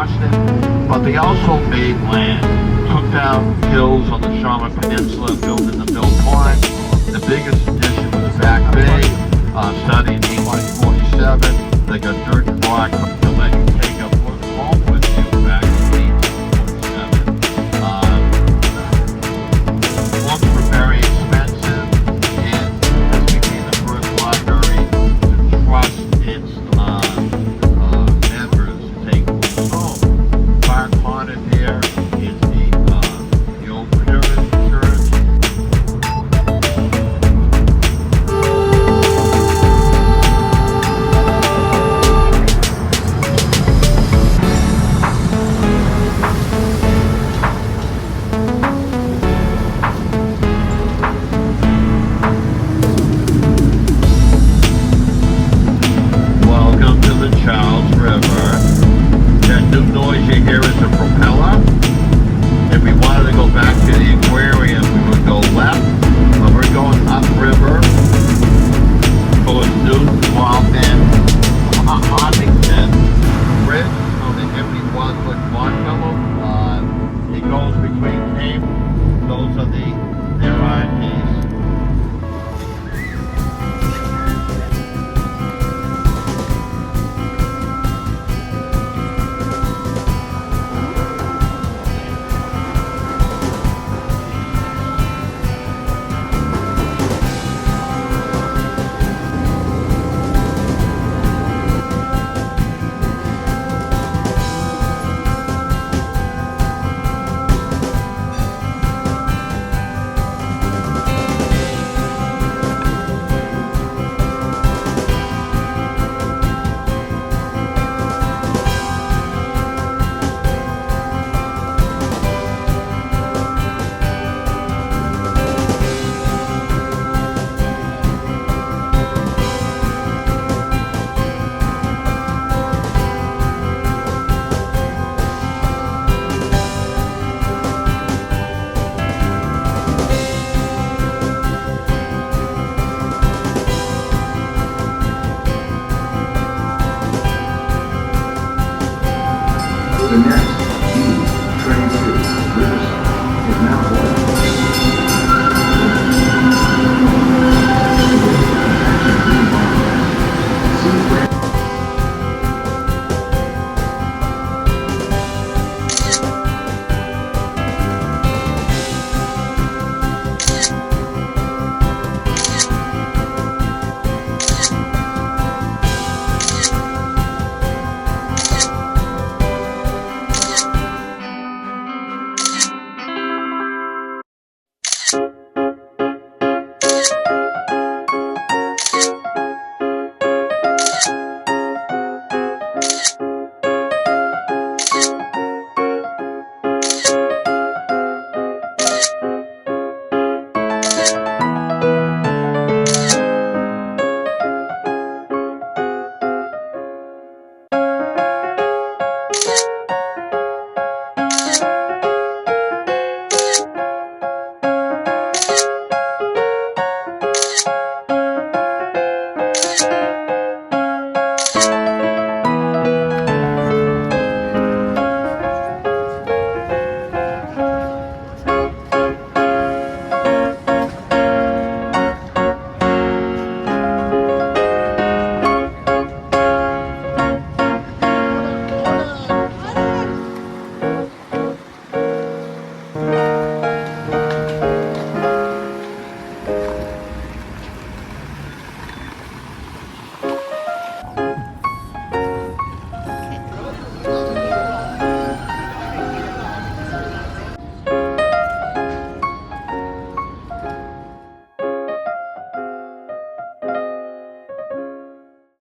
Boston, but they also made land, took down hills on the Charlotte Peninsula, built in the Mill Pond. The biggest addition was the Back Bay, starting in 1847. They got dirt and rock to let you take a foot home with you back in 1847. Books were very expensive, and this became the first library to trust its members to take books home. Far haunted here is the old Pyramid Church. Welcome to the Charles River. That new noise you hear is a propeller. If we wanted to go back to the aquarium, we would go left, but we're going upriver towards Newton, Walton, Huntington Bridge, so the Henry Wadsworth Longfellow. It goes between Cape. Those are their IDs. The next